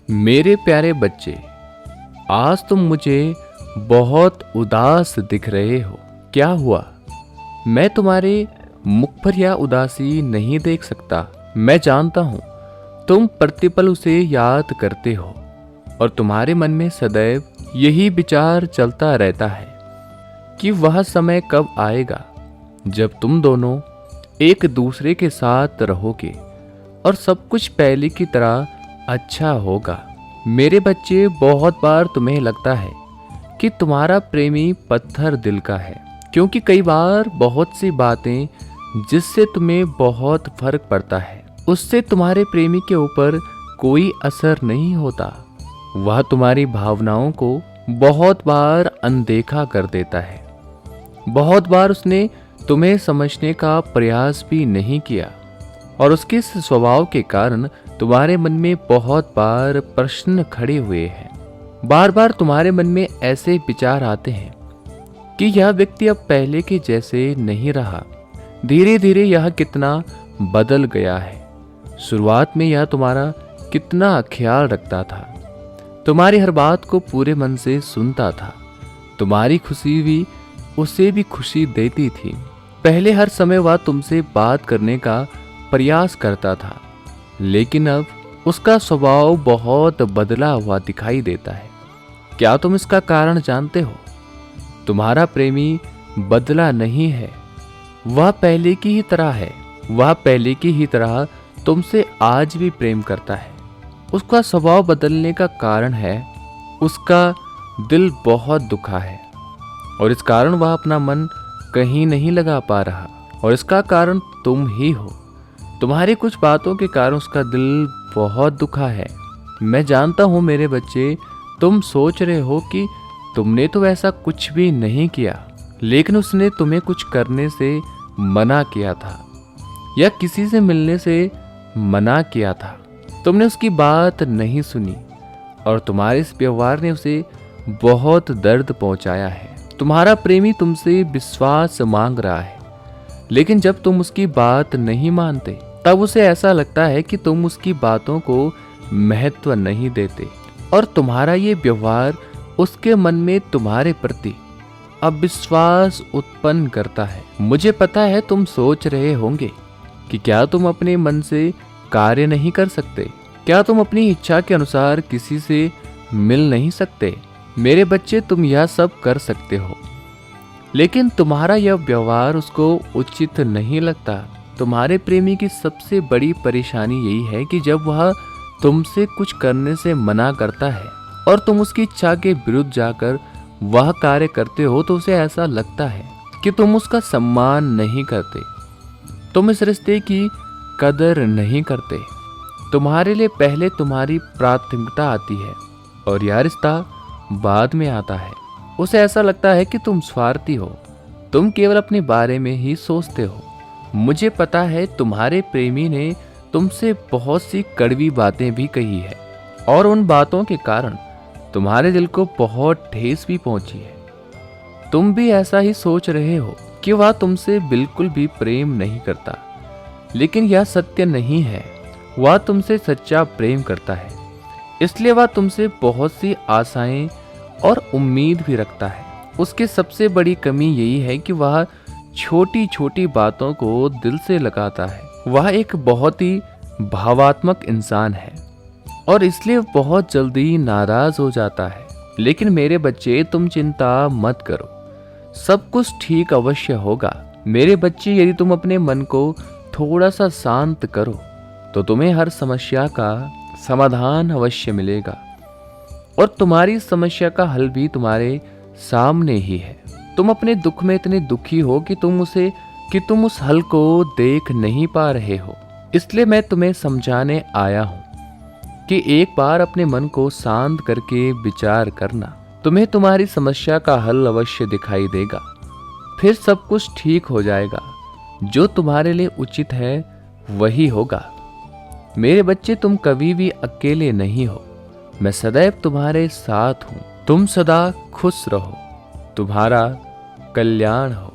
मेरे प्यारे बच्चे, आज तुम मुझे बहुत उदास दिख रहे हो। क्या हुआ? मैं तुम्हारे मुख पर यह उदासी नहीं देख सकता। मैं जानता हूँ तुम प्रतिपल उसे याद करते हो और तुम्हारे मन में सदैव यही विचार चलता रहता है कि वह समय कब आएगा जब तुम दोनों एक दूसरे के साथ रहोगे और सब कुछ पहले की तरह अच्छा होगा। मेरे बच्चे, बहुत बार तुम्हें लगता है कि तुम्हारा प्रेमी पत्थर दिल का है, क्योंकि कई बार बहुत सी बातें जिससे तुम्हें बहुत फर्क पड़ता है उससे तुम्हारे प्रेमी के ऊपर कोई असर नहीं होता। वह तुम्हारी भावनाओं को बहुत बार अनदेखा कर देता है। बहुत बार उसने तुम्हें समझने का प्रयास भी नहीं किया और उसके इस स्वभाव के कारण तुम्हारे मन में बहुत बार प्रश्न खड़े हुए हैं। बार बार तुम्हारे मन में ऐसे विचार आते हैं कि यह व्यक्ति अब पहले के जैसे नहीं रहा। धीरे धीरे यह कितना बदल गया है। शुरुआत में यह तुम्हारा कितना ख्याल रखता था, तुम्हारी हर बात को पूरे मन से सुनता था, तुम्हारी खुशी भी उसे भी खुशी देती थी। पहले हर समय वह तुमसे बात करने का प्रयास करता था, लेकिन अब उसका स्वभाव बहुत बदला हुआ दिखाई देता है। क्या तुम इसका कारण जानते हो? तुम्हारा प्रेमी बदला नहीं है, वह पहले की ही तरह है। वह पहले की ही तरह तुमसे आज भी प्रेम करता है। उसका स्वभाव बदलने का कारण है उसका दिल बहुत दुखा है और इस कारण वह अपना मन कहीं नहीं लगा पा रहा, और इसका कारण तुम ही हो। तुम्हारी कुछ बातों के कारण उसका दिल बहुत दुखा है। मैं जानता हूँ मेरे बच्चे, तुम सोच रहे हो कि तुमने तो ऐसा कुछ भी नहीं किया, लेकिन उसने तुम्हें कुछ करने से मना किया था या किसी से मिलने से मना किया था। तुमने उसकी बात नहीं सुनी और तुम्हारे इस व्यवहार ने उसे बहुत दर्द पहुंचाया है। तुम्हारा प्रेमी तुमसे विश्वास मांग रहा है, लेकिन जब तुम उसकी बात नहीं मानते तब उसे ऐसा लगता है कि तुम उसकी बातों को महत्व नहीं देते, और तुम्हारा ये व्यवहार उसके मन में तुम्हारे प्रति अविश्वास उत्पन्न करता है। मुझे पता है तुम सोच रहे होंगे कि क्या तुम अपने मन से कार्य नहीं कर सकते? क्या तुम अपनी इच्छा के अनुसार किसी से मिल नहीं सकते? मेरे बच्चे, तुम यह सब कर सकते हो, लेकिन तुम्हारा यह व्यवहार उसको उचित नहीं लगता। तुम्हारे प्रेमी की सबसे बड़ी परेशानी यही है कि जब वह तुमसे कुछ करने से मना करता है और तुम उसकी इच्छा के विरुद्ध जाकर वह कार्य करते हो तो उसे ऐसा लगता है कि तुम उसका सम्मान नहीं करते, तुम इस रिश्ते की कदर नहीं करते। तुम्हारे लिए पहले तुम्हारी प्राथमिकता आती है और यह रिश्ता बाद में आता है। उसे ऐसा लगता है कि तुम स्वार्थी हो, तुम केवल अपने बारे में ही सोचते हो। मुझे पता है तुम्हारे प्रेमी ने तुमसे बहुत सी कड़वी बातें भी कही है और उन बातों के कारण तुम्हारे दिल को बहुत ठेस भी पहुंची है। तुम भी ऐसा ही सोच रहे हो कि वह तुमसे बिल्कुल भी प्रेम नहीं करता, लेकिन यह सत्य नहीं है। वह तुमसे सच्चा प्रेम करता है, इसलिए वह तुमसे बहुत सी आशाएं और उम्मीद भी रखता है। उसकी सबसे बड़ी कमी यही है कि वह छोटी छोटी बातों को दिल से लगाता है। वह एक बहुत ही भावात्मक इंसान है और इसलिए बहुत जल्दी नाराज हो जाता है। लेकिन मेरे बच्चे, तुम चिंता मत करो, सब कुछ ठीक अवश्य होगा। मेरे बच्चे, यदि तुम अपने मन को थोड़ा सा शांत करो तो तुम्हें हर समस्या का समाधान अवश्य मिलेगा, और तुम्हारी समस्या का हल भी तुम्हारे सामने ही है। तुम अपने दुख में इतने दुखी हो कि तुम उस हल को देख नहीं पा रहे हो। इसलिए मैं तुम्हें समझाने आया हूं कि एक बार अपने मन को शांत करके विचार करना, तुम्हें तुम्हारी समस्या का हल अवश्य दिखाई देगा। फिर सब कुछ ठीक हो जाएगा। जो तुम्हारे लिए उचित है वही होगा। मेरे बच्चे, तुम कभी भी अकेले नहीं हो। मैं सदैव तुम्हारे साथ हूं। तुम सदा खुश रहो। तुम्हारा कल्याण हो।